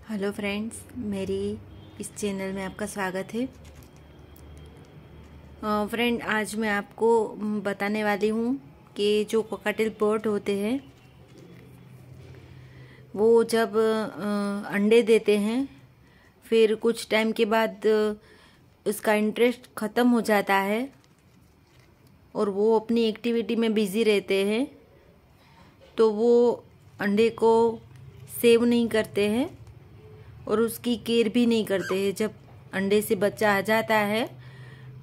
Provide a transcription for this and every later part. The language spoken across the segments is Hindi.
हेलो फ्रेंड्स, मेरी इस चैनल में आपका स्वागत है। फ्रेंड, आज मैं आपको बताने वाली हूँ कि जो कॉकटेल बर्ड होते हैं वो जब अंडे देते हैं, फिर कुछ टाइम के बाद उसका इंटरेस्ट ख़त्म हो जाता है और वो अपनी एक्टिविटी में बिज़ी रहते हैं, तो वो अंडे को सेव नहीं करते हैं और उसकी केयर भी नहीं करते हैं। जब अंडे से बच्चा आ जाता है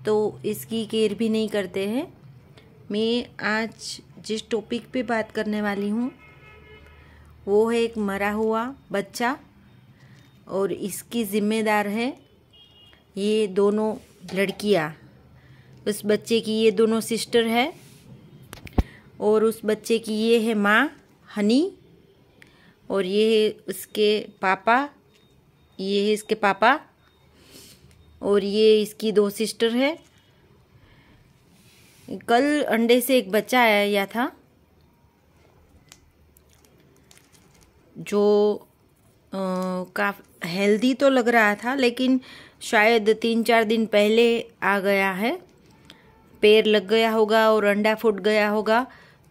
तो इसकी केयर भी नहीं करते हैं। मैं आज जिस टॉपिक पे बात करने वाली हूँ वो है एक मरा हुआ बच्चा, और इसकी जिम्मेदार है ये दोनों लड़कियाँ। उस बच्चे की ये दोनों सिस्टर है और उस बच्चे की ये है माँ हनी, और ये है उसके पापा, ये है इसके पापा, और ये इसकी दो सिस्टर है। कल अंडे से एक बच्चा आया था जो काफी हेल्दी तो लग रहा था, लेकिन शायद 3-4 दिन पहले आ गया है। पैर लग गया होगा और अंडा फूट गया होगा,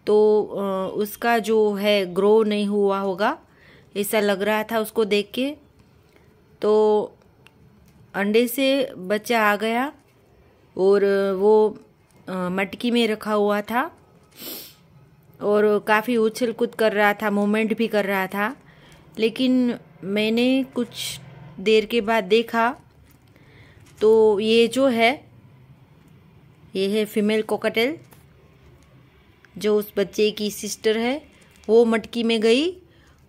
तो उसका जो है ग्रो नहीं हुआ होगा, ऐसा लग रहा था उसको देख के। तो अंडे से बच्चा आ गया और वो मटकी में रखा हुआ था और काफ़ी उछल कूद कर रहा था, मूवमेंट भी कर रहा था। लेकिन मैंने कुछ देर के बाद देखा तो ये जो है ये है फीमेल कॉकटेल, जो उस बच्चे की सिस्टर है। वो मटकी में गई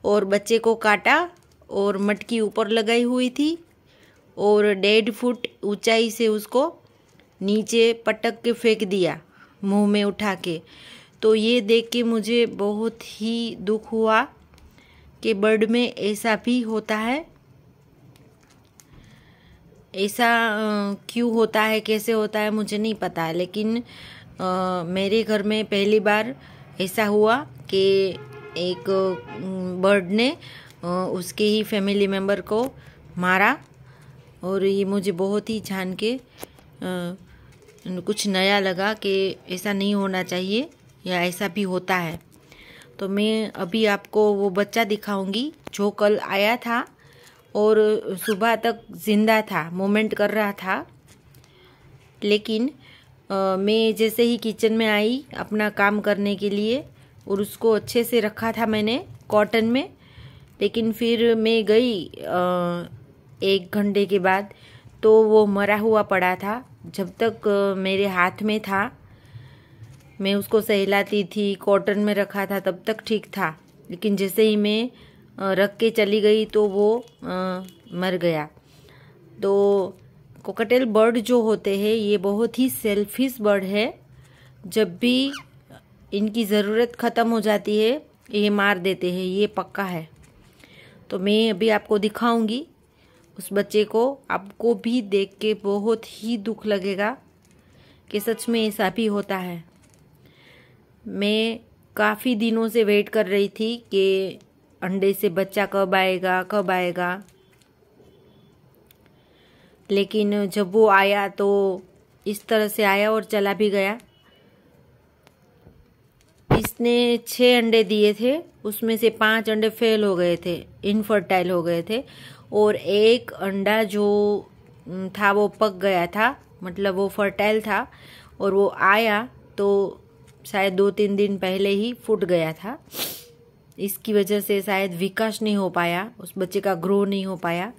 और बच्चे को काटा और मटकी ऊपर लगाई हुई थी और 1.5 फुट ऊंचाई से उसको नीचे पटक के फेंक दिया, मुंह में उठा के। तो ये देख के मुझे बहुत ही दुख हुआ कि बर्ड में ऐसा भी होता है। ऐसा क्यों होता है, कैसे होता है, मुझे नहीं पता है, लेकिन मेरे घर में पहली बार ऐसा हुआ कि एक बर्ड ने उसके ही फैमिली मेम्बर को मारा। और ये मुझे बहुत ही जान के कुछ नया लगा कि ऐसा नहीं होना चाहिए या ऐसा भी होता है। तो मैं अभी आपको वो बच्चा दिखाऊंगी जो कल आया था और सुबह तक जिंदा था, मूवमेंट कर रहा था। लेकिन मैं जैसे ही किचन में आई अपना काम करने के लिए और उसको अच्छे से रखा था मैंने कॉटन में, लेकिन फिर मैं गई 1 घंटे के बाद तो वो मरा हुआ पड़ा था। जब तक मेरे हाथ में था, मैं उसको सहलाती थी, कॉटन में रखा था, तब तक ठीक था। लेकिन जैसे ही मैं रख के चली गई तो वो मर गया। तो कॉकटेल बर्ड जो होते हैं ये बहुत ही सेल्फिश बर्ड है। जब भी इनकी ज़रूरत ख़त्म हो जाती है ये मार देते हैं, ये पक्का है। तो मैं अभी आपको दिखाऊंगी उस बच्चे को। आपको भी देख के बहुत ही दुख लगेगा कि सच में ऐसा भी होता है। मैं काफ़ी दिनों से वेट कर रही थी कि अंडे से बच्चा कब आएगा कब आएगा, लेकिन जब वो आया तो इस तरह से आया और चला भी गया। इसने 6 अंडे दिए थे, उसमें से 5 अंडे फेल हो गए थे, इनफर्टाइल हो गए थे, और एक अंडा जो था वो पक गया था, मतलब वो फर्टाइल था। और वो आया तो शायद 2-3 दिन पहले ही फूट गया था। इसकी वजह से शायद विकास नहीं हो पाया, उस बच्चे का ग्रो नहीं हो पाया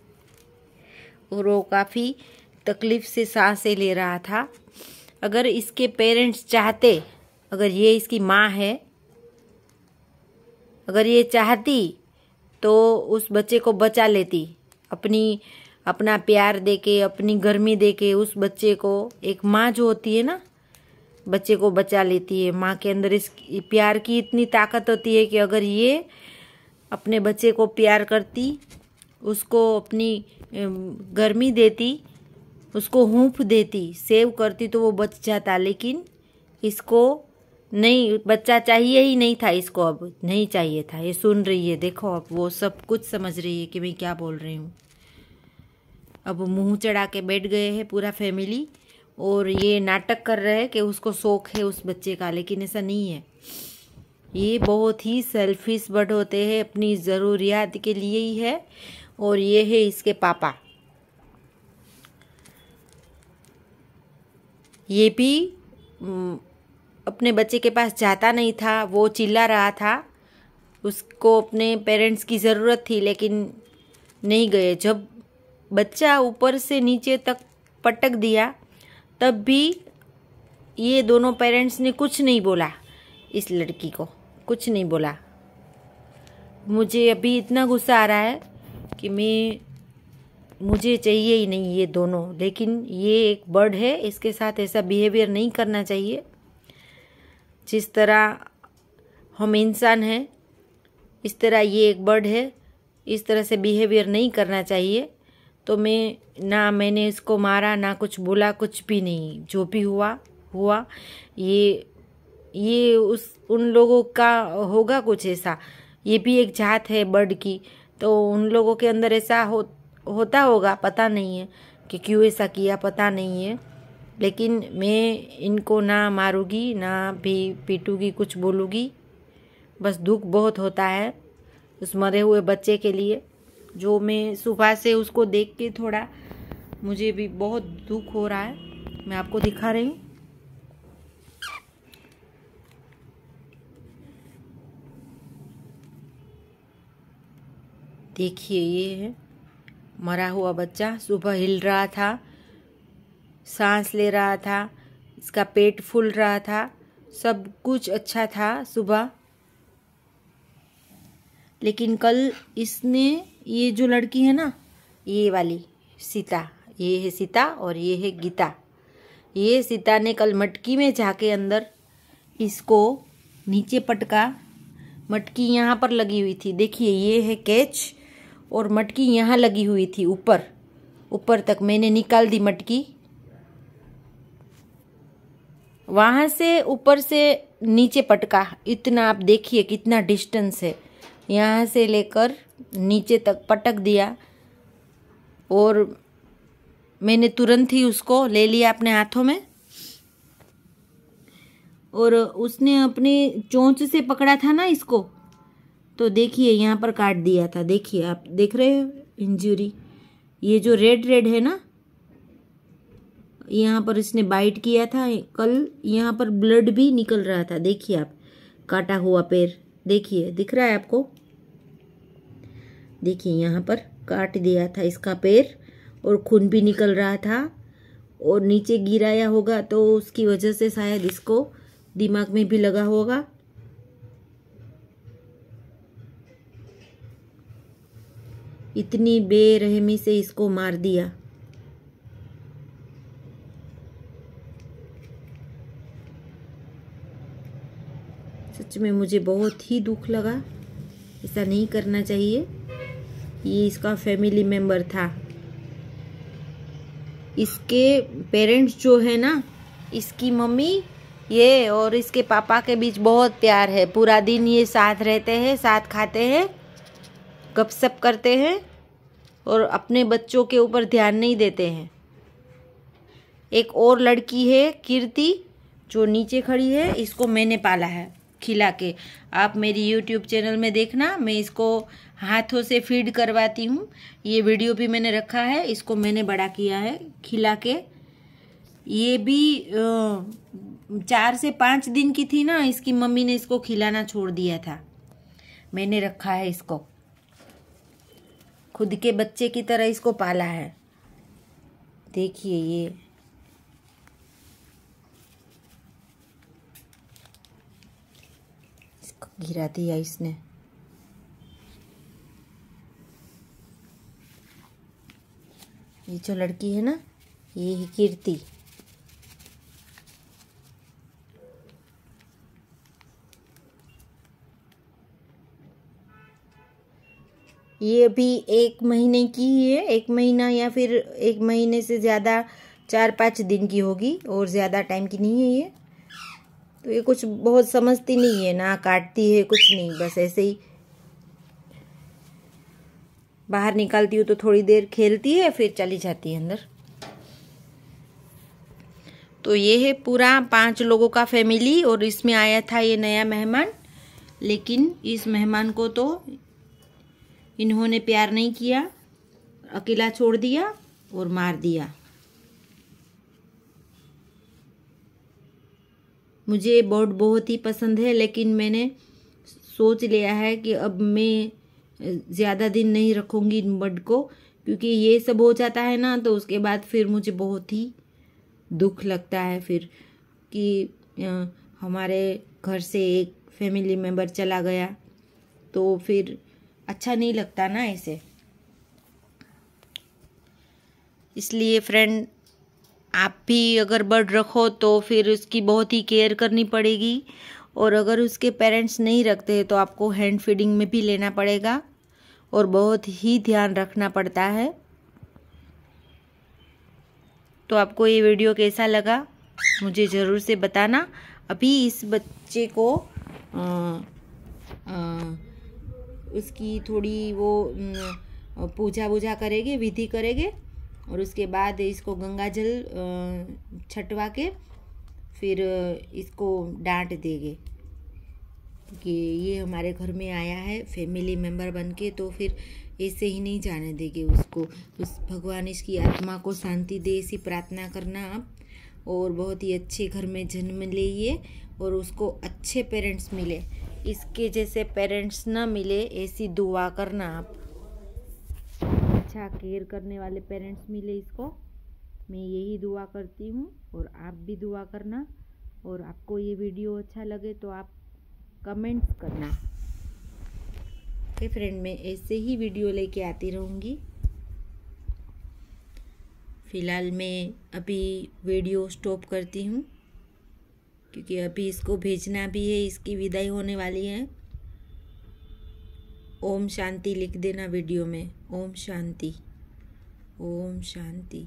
और वो काफ़ी तकलीफ से सांसें ले रहा था। अगर इसके पेरेंट्स चाहते, अगर ये इसकी माँ है, अगर ये चाहती तो उस बच्चे को बचा लेती, अपना प्यार देके, अपनी गर्मी देके उस बच्चे को। एक माँ जो होती है ना, बच्चे को बचा लेती है। माँ के अंदर इस प्यार की इतनी ताकत होती है कि अगर ये अपने बच्चे को प्यार करती, उसको अपनी गर्मी देती, उसको हूंफ देती, सेव करती, तो वो बच जाता। लेकिन इसको नहीं, बच्चा चाहिए ही नहीं था इसको, अब नहीं चाहिए था। ये सुन रही है, देखो अब वो सब कुछ समझ रही है कि मैं क्या बोल रही हूँ। अब मुंह चढ़ा के बैठ गए हैं पूरा फैमिली, और ये नाटक कर रहे हैं कि उसको शौक है उस बच्चे का, लेकिन ऐसा नहीं है। ये बहुत ही सेल्फिश बर्ड होते हैं, अपनी ज़रूरियात के लिए ही है। और ये है इसके पापा। ये भी अपने बच्चे के पास जाता नहीं था, वो चिल्ला रहा था, उसको अपने पेरेंट्स की ज़रूरत थी, लेकिन नहीं गए। जब बच्चा ऊपर से नीचे तक पटक दिया, तब भी ये दोनों पेरेंट्स ने कुछ नहीं बोला, इस लड़की को कुछ नहीं बोला। मुझे अभी इतना गुस्सा आ रहा है कि मुझे चाहिए ही नहीं ये दोनों। लेकिन ये एक बर्ड है, इसके साथ ऐसा बिहेवियर नहीं करना चाहिए। जिस तरह हम इंसान हैं, इस तरह ये एक बर्ड है, इस तरह से बिहेवियर नहीं करना चाहिए। तो मैंने इसको मारा, ना कुछ बोला, कुछ भी नहीं। जो भी हुआ हुआ। ये उन लोगों का होगा कुछ ऐसा। ये भी एक जात है बर्ड की, तो उन लोगों के अंदर ऐसा होता होगा, पता नहीं है कि क्यों ऐसा किया, पता नहीं है। लेकिन मैं इनको ना मारूंगी, ना भी पीटूंगी, कुछ बोलूंगी। बस दुख बहुत होता है उस मरे हुए बच्चे के लिए, जो मैं सुबह से उसको देख के थोड़ा मुझे भी बहुत दुख हो रहा है। मैं आपको दिखा रही हूँ। देखिए, ये है मरा हुआ बच्चा। सुबह हिल रहा था, सांस ले रहा था, इसका पेट फूल रहा था, सब कुछ अच्छा था सुबह। लेकिन कल इसने, ये जो लड़की है ना, ये वाली सीता, ये है सीता और ये है गीता। ये सीता ने कल मटकी में जाके अंदर इसको नीचे पटका। मटकी यहाँ पर लगी हुई थी, देखिए ये है कैच, और मटकी यहाँ लगी हुई थी ऊपर तक। मैंने निकाल दी मटकी, वहाँ से ऊपर से नीचे पटका। इतना आप देखिए कितना डिस्टेंस है, यहाँ से लेकर नीचे तक पटक दिया। और मैंने तुरंत ही उसको ले लिया अपने हाथों में, और उसने अपने चोंच से पकड़ा था ना इसको, तो देखिए यहाँ पर काट दिया था। देखिए, आप देख रहे हो इंजरी, ये जो रेड है ना, यहाँ पर इसने बाइट किया था कल। यहाँ पर ब्लड भी निकल रहा था, देखिए आप, काटा हुआ पैर देखिए, दिख रहा है आपको? देखिए यहाँ पर काट दिया था इसका पैर, और खून भी निकल रहा था, और नीचे गिराया होगा तो उसकी वजह से शायद इसको दिमाग में भी लगा होगा। इतनी बेरहमी से इसको मार दिया। सच में मुझे बहुत ही दुख लगा, ऐसा नहीं करना चाहिए। ये इसका फैमिली मेंबर था। इसके पेरेंट्स जो है ना, इसकी मम्मी, ये और इसके पापा के बीच बहुत प्यार है। पूरा दिन ये साथ रहते हैं, साथ खाते हैं, गपशप करते हैं, और अपने बच्चों के ऊपर ध्यान नहीं देते हैं। एक और लड़की है कीर्ति, जो नीचे खड़ी है, इसको मैंने पाला है खिला के। आप मेरी YouTube चैनल में देखना, मैं इसको हाथों से फीड करवाती हूँ। ये वीडियो भी मैंने रखा है, इसको मैंने बड़ा किया है खिला के। ये भी 4 से 5 दिन की थी ना, इसकी मम्मी ने इसको खिलाना छोड़ दिया था। मैंने रखा है इसको, खुद के बच्चे की तरह इसको पाला है। देखिए, ये इसको गिरा दिया इसने। ये जो लड़की है ना, ये है कीर्ति। ये अभी 1 महीने की ही है, 1 महीना या फिर 1 महीने से ज़्यादा, 4-5 दिन की होगी, और ज़्यादा टाइम की नहीं है ये। तो ये कुछ बहुत समझती नहीं है ना, काटती है कुछ नहीं, बस ऐसे ही बाहर निकालती हूँ तो थोड़ी देर खेलती है, फिर चली जाती है अंदर। तो ये है पूरा 5 लोगों का फैमिली, और इसमें आया था ये नया मेहमान। लेकिन इस मेहमान को तो इन्होंने प्यार नहीं किया, अकेला छोड़ दिया और मार दिया। मुझे बर्ड बहुत ही पसंद है, लेकिन मैंने सोच लिया है कि अब मैं ज़्यादा दिन नहीं रखूँगी इन बर्ड को, क्योंकि ये सब हो जाता है ना, तो उसके बाद फिर मुझे बहुत ही दुख लगता है फिर कि हमारे घर से एक फैमिली मेम्बर चला गया, तो फिर अच्छा नहीं लगता ना ऐसे। इसलिए फ्रेंड, आप भी अगर बर्ड रखो तो फिर उसकी बहुत ही केयर करनी पड़ेगी, और अगर उसके पेरेंट्स नहीं रखते हैं तो आपको हैंड फीडिंग में भी लेना पड़ेगा और बहुत ही ध्यान रखना पड़ता है। तो आपको ये वीडियो कैसा लगा मुझे ज़रूर से बताना। अभी इस बच्चे को उसकी थोड़ी वो पूजा वूजा करेंगे, विधि करेंगे, और उसके बाद इसको गंगा जल छटवा के फिर इसको डांट देंगे कि ये हमारे घर में आया है फैमिली मेम्बर बन के, तो फिर ऐसे ही नहीं जाने देंगे उसको। उस भगवान इसकी आत्मा को शांति दे, ऐसी प्रार्थना करना आप, और बहुत ही अच्छे घर में जन्म ले ये, और उसको अच्छे पेरेंट्स मिले, इसके जैसे पेरेंट्स ना मिले ऐसी दुआ करना आप। अच्छा केयर करने वाले पेरेंट्स मिले इसको, मैं यही दुआ करती हूँ, और आप भी दुआ करना। और आपको ये वीडियो अच्छा लगे तो आप कमेंट्स करना। ओके फ्रेंड, मैं ऐसे ही वीडियो लेके आती रहूँगी। फ़िलहाल मैं अभी वीडियो स्टॉप करती हूँ, क्योंकि अभी इसको भेजना भी है, इसकी विदाई होने वाली है। ओम शांति लिख देना वीडियो में, ओम शांति, ओम शांति।